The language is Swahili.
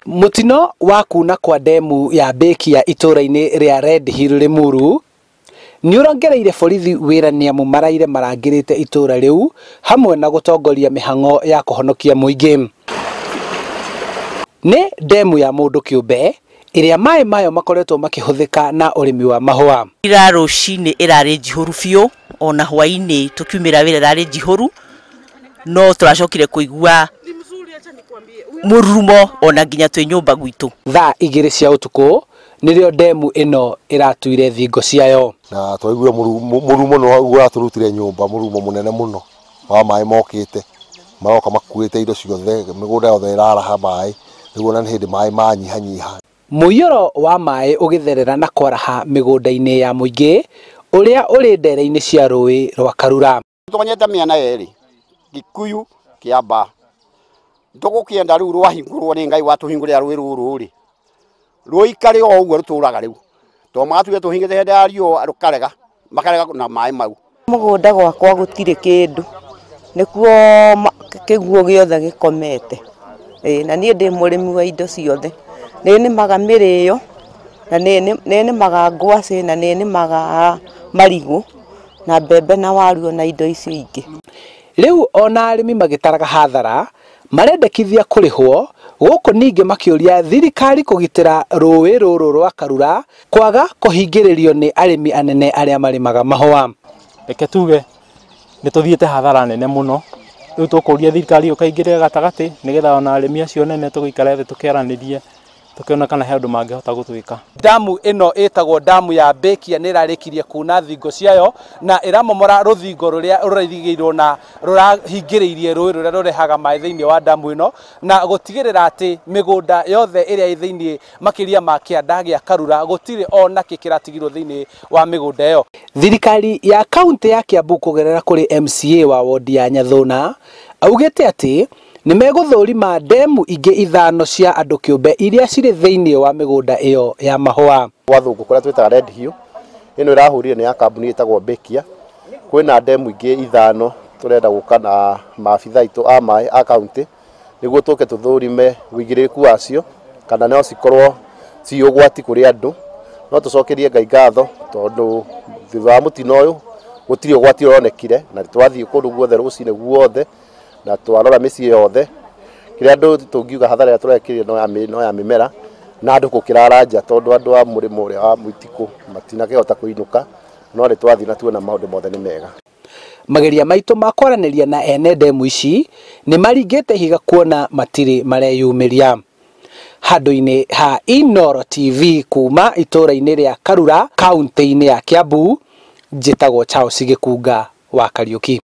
Mutino wa kuuna kwa ndemu ya beki ya itura-ini ria Red Hill Limuru ni urongereire borithi wira niamu maraire marangirite itura riu hamwe na gutongoria mihango ya kuhonokia muingi. Ni ndemu ya mundu kiumbe iria mai mayo makoretwo makihuthika na urimi wa mahua. Ira rucini irari njihuru biu, ona hwai-ini tukiumira wira irari njihuru, no turacokire kuigua murumo ona nginya twi nyumba gwitu. Thaa 2 cia utuku nirio ndemu ino iratuire thingo ciayo na twaigua murumo no uraturutire nyumba, murumo munene muno wa mai mokite maroka makuite indo ciothe, migunda yothe iraraha mai niguo na hindi mai manyihanyiha. Muiyoro wa mai ugitherera na kwaraha migunda-ini ya muingi uria uri ndere-ini cia rui rwa Karura. Tukonyete miena yeri Gikuyu Kiambaa tugukienda riu rwahingurwo ni Ngai watuhingurira rui ruru ri ruikare o uguo ruturaga riu to matuge tuhingite hende ya rio rukarega makarega na mai mau. Mugunda gwakwa gutire kindu nikuo kiguo giothe gikomete na nie ndi murimi wa indo ciothe nini maga mirio na nini maga ngwaci na nini maga marigu na mbembe na waru na indo icio ingi. Riu ona arimi magitaraga hathara marendekithia kurihwo guku ningi makiuria thirikari kugitira rui ruru rwa Karura kwaga kuhingiririo ni arimi anene aria marimaga mahua. Reke tuge ni tuthiete hathara nene muno, riu tukuria thirikari ukaingirira gatagati nigetha ona arimi acio nene tugikara thi tukiaranirie tukiona kana he andu mangihota gutwika. Damu ino itagwo damu ya bekia ni rarikirie kuuna thingo ciayo na iramomora ruthingo ruria rurithigirwo na rurahingiriirie rui ruria rurehaga mai thiini wa damu ino na gutigirira ati migunda yothe iria thiini makiria ma Kiambaa gia Karura gutire ona kikiratigirwo thiini wa migunda iyo. Thirikari ya kaunti ya Kiambu kugerera kuri MCA wa wodi ya Nyathuna augite ati ni meguthurima ndemu ingi ithano cia andu kiumbe iria ciri thiini wa migunda iyo ya mahua. Wathungu kuria twitaga Red Hill ino irahurire ni ya kambuni itagwo Bekia. Kwina ndemu ingi ithano turenda guka na maabitha itu a mai a county niguo tuke tuthurime wigiriku wacio kana no cikorwo ci ugwati kuri andu no tucokerie Ngai ngatho tondu thutha wa mutino uyu gutiri ugwati uronekire na twathie kundu guothe rucine guothe na twarora micii yothe kire andu tungiuga hathara ya turekirie no ya mimera na andu gukiraranja tondu andu a murimo uria wa mwitiku matinakihota kuinuka no ri twathi na tuona maundu mothe ni mega. Mageria maitu ma kwaraniria na ene ndemu ici ni maringite higa kuona matiri mareyumiria. Handu-ini ha Inooro TV kuuma itura-ini ria Karura kaunti-ini ya Kiambu, njitagwo Charles Gikunga wa Kariuki.